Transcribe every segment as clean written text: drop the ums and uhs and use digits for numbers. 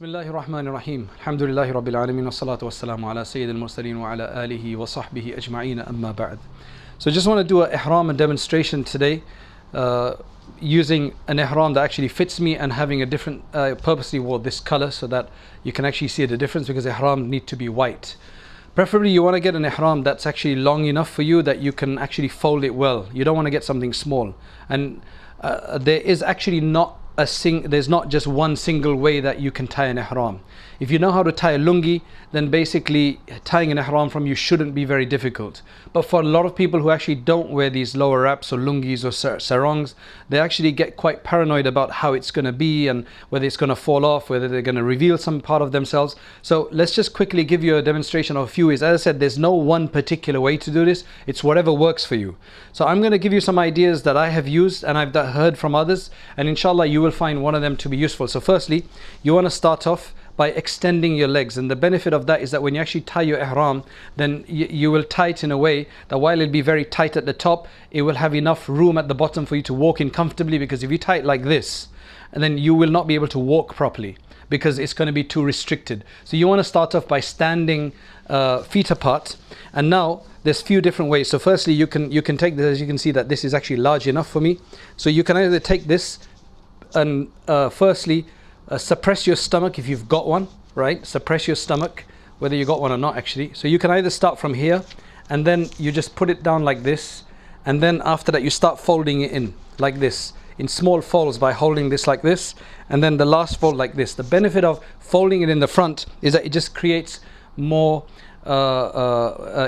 Bismillahir Rahmanir Rahim. Alhamdulillahi Rabbil Alameen. Wassalatu wassalamu ala Sayyidil Mursaleen wa ala alihi wa sahbihi ajma'een amma ba'd. So I just want to do an ihram and demonstration today using an ihram that actually fits me and having a different, purposely wore this color so that you can actually see the difference, because ihram need to be white. Preferably you want to get an ihram that's actually long enough for you that you can actually fold it well. You don't want to get something small. And there is actually there's not just one single way that you can tie an ihram. If you know how to tie a lungi, then basically tying an ihram from you shouldn't be very difficult. But for a lot of people who actually don't wear these lower wraps or lungis or sarongs, they actually get quite paranoid about how it's going to be and whether it's going to fall off, whether they're going to reveal some part of themselves. So let's just quickly give you a demonstration of a few ways. As I said, there's no one particular way to do this. It's whatever works for you. So I'm going to give you some ideas that I have used and I've heard from others, and inshallah you will find one of them to be useful. So firstly, you want to start off by extending your legs, and the benefit of that is that when you actually tie your ihram, then you will tie it in a way that while it'll be very tight at the top, it will have enough room at the bottom for you to walk in comfortably. Because if you tie it like this, and then you will not be able to walk properly because it's going to be too restricted. So you want to start off by standing feet apart. And now there's few different ways. So firstly, you can take this. As you can see that this is actually large enough for me. So you can either take this and firstly suppress your stomach if you've got one, right? Suppress your stomach, whether you got one or not actually. So you can either start from here and then you just put it down like this, and then after that you start folding it in like this, in small folds, by holding this like this, and then the last fold like this. The benefit of folding it in the front is that it just creates more of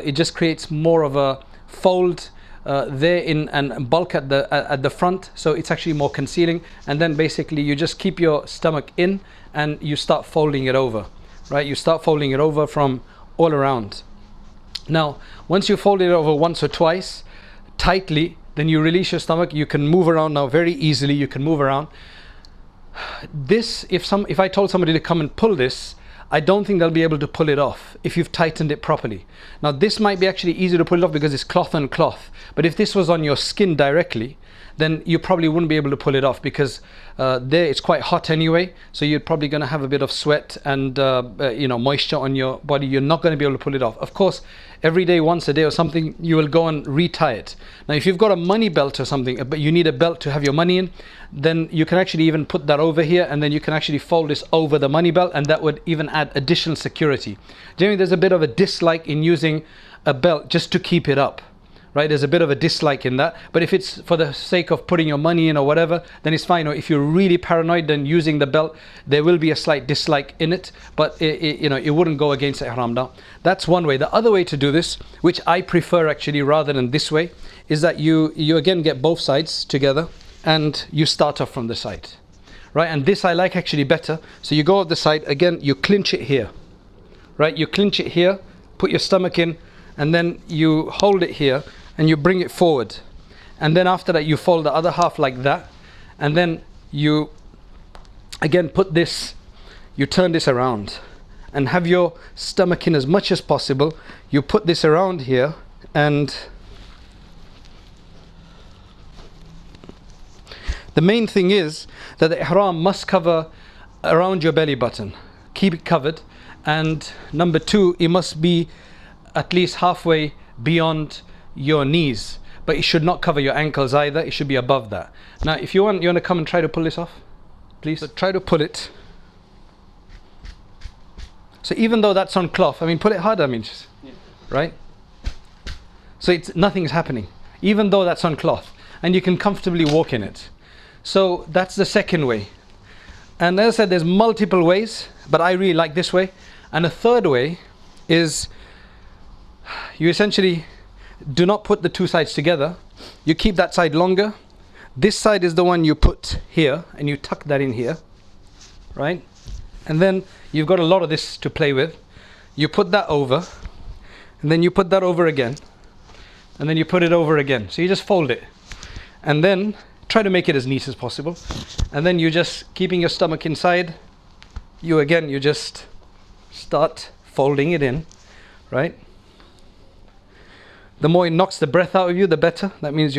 a fold there in and bulk at the front, so it's actually more concealing. And then basically you just keep your stomach in and you start folding it over, right? You start folding it over from all around. Now once you fold it over once or twice tightly, then you release your stomach. You can move around now very easily. You can move around this. If I told somebody to come and pull this, I don't think they'll be able to pull it off if you've tightened it properly. Now this might be actually easy to pull it off because it's cloth on cloth, but if this was on your skin directly, then you probably wouldn't be able to pull it off, because there it's quite hot anyway, so you're probably going to have a bit of sweat and moisture on your body. You're not going to be able to pull it off. Of course, every day, once a day or something, you will go and retie it. Now if you've got a money belt or something, but you need a belt to have your money in, then you can actually even put that over here, and then you can actually fold this over the money belt, and that would even add additional security. Generally there's a bit of a dislike in using a belt just to keep it up, right? There's a bit of a dislike in that. But if it's for the sake of putting your money in or whatever, then it's fine. Or if you're really paranoid, then using the belt, there will be a slight dislike in it, but it wouldn't go against the ihram. Now that's one way. The other way to do this, which I prefer actually rather than this way, is that you again get both sides together and you start off from the side, right? And this I like actually better. So you go up the side again, you clinch it here, right? You clinch it here, put your stomach in, and then you hold it here and you bring it forward, and then after that you fold the other half like that, and then you again put this, you turn this around and have your stomach in as much as possible. You put this around here, and the main thing is that the ihram must cover around your belly button. Keep it covered. And number two, it must be at least halfway beyond your knees, but it should not cover your ankles either. It should be above that. Now if you want to come and try to pull this off, please. So try to pull it. So even though that's on cloth, I mean, pull it harder, right? So nothing's happening even though that's on cloth, and you can comfortably walk in it. So that's the second way. And as I said, there's multiple ways, but I really like this way. And a third way is you essentially do not put the two sides together. You keep that side longer. This side is the one you put here, and you tuck that in here, right? And then you've got a lot of this to play with. You put that over, and then you put that over again, and then you put it over again. So you just fold it, and then try to make it as neat as possible. And then you just keeping your stomach inside, you just start folding it in, right? The more it knocks the breath out of you, the better. That means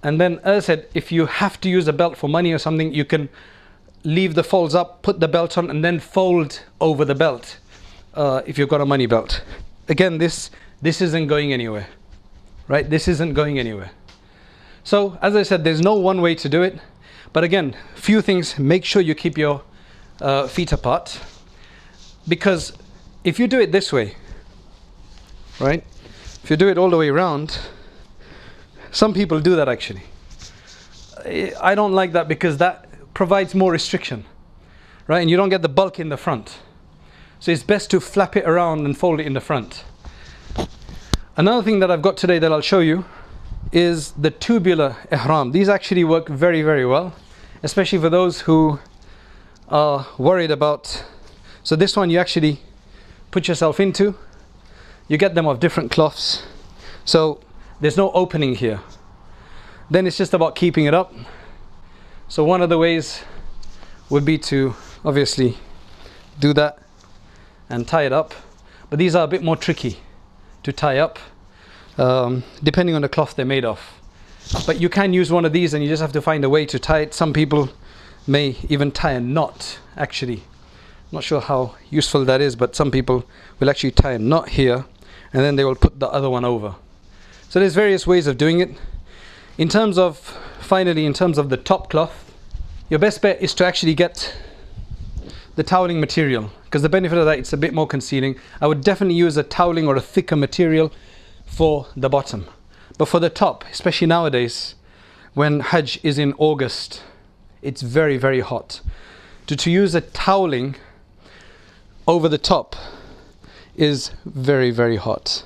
and then as I said, if you have to use a belt for money or something, you can leave the folds up, put the belt on, and then fold over the belt if you've got a money belt. Again, this isn't going anywhere, right? This isn't going anywhere. So as I said, there's no one way to do it, but again, few things. Make sure you keep your feet apart, because if you do it this way, right, if you do it all the way around, some people do that actually. I don't like that, because that provides more restriction, right? And you don't get the bulk in the front. So it's best to flap it around and fold it in the front. Another thing that I've got today that I'll show you is the tubular ihram. These actually work very, very well, especially for those who are worried about. So this one you actually put yourself into. You get them of different cloths, so there's no opening here. Then it's just about keeping it up. So one of the ways would be to obviously do that and tie it up, but these are a bit more tricky to tie up, depending on the cloth they're made of. But you can use one of these, and you just have to find a way to tie it. Some people may even tie a knot actually. Not sure how useful that is, but some people will actually tie a knot here, and then they will put the other one over. So there's various ways of doing it. In terms of, finally, in terms of the top cloth, your best bet is to actually get the toweling material, because the benefit of that, it's a bit more concealing. I would definitely use a toweling or a thicker material for the bottom. But for the top, especially nowadays, when Hajj is in August, it's very, very hot. To use a toweling over the top is very, very hot,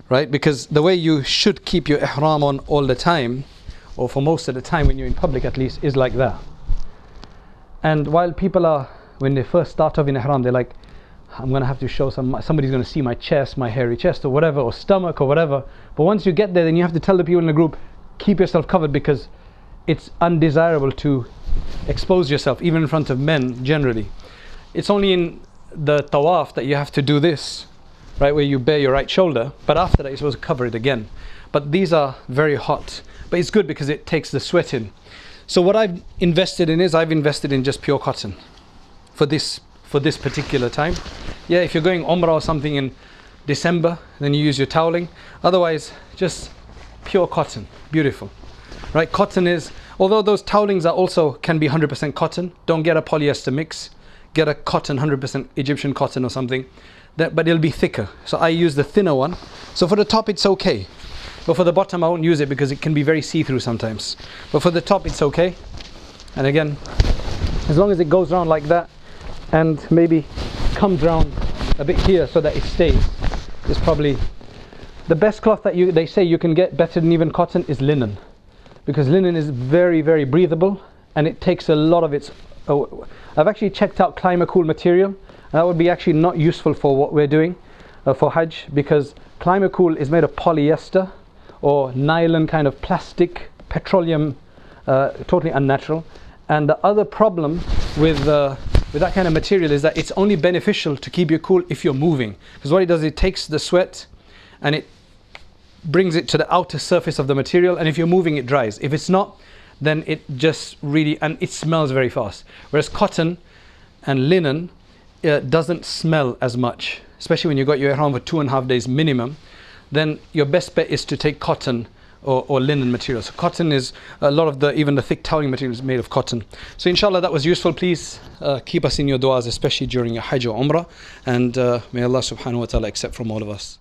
right? Because the way you should keep your ihram on all the time, or for most of the time when you're in public at least, is like that. And while people are, when they first start off in ihram, they're like, I'm going to have to show somebody's going to see my chest, my hairy chest or whatever, or stomach or whatever. But once you get there, then you have to tell the people in the group, keep yourself covered, because it's undesirable to expose yourself, even in front of men generally. It's only in the tawaf that you have to do this, right, where you bare your right shoulder, but after that you're supposed to cover it again. But these are very hot, but it's good because it takes the sweat in. So what I've invested in is, I've invested in just pure cotton for this particular time. Yeah, if you're going Umrah or something in December, then you use your toweling. Otherwise, just pure cotton. Beautiful, right? Cotton is, although those towelings are also can be 100% cotton, don't get a polyester mix, get a cotton, 100% Egyptian cotton or something, but it'll be thicker. So I use the thinner one. So for the top it's okay, but for the bottom I won't use it because it can be very see-through sometimes. But for the top it's okay. And again, as long as it goes around like that and maybe comes around a bit here so that it stays, is probably the best cloth that they say you can get better than even cotton is linen, because linen is very, very breathable and it takes a lot of its. I've actually checked out Climacool material, and that would be actually not useful for what we're doing for Hajj, because Climacool is made of polyester or nylon kind of plastic, petroleum, totally unnatural. And the other problem with that kind of material is that it's only beneficial to keep you cool if you're moving, because what it does, it takes the sweat and it brings it to the outer surface of the material, and if you're moving it dries. If it's not, then it just really, and it smells very fast. Whereas cotton and linen doesn't smell as much, especially when you've got your ihram for 2.5 days minimum. Then your best bet is to take cotton or linen materials. So cotton is a lot of even the thick toweling material is made of cotton. So inshallah that was useful. Please keep us in your du'as, especially during your Hajj or Umrah, and may Allah subhanahu wa ta'ala accept from all of us.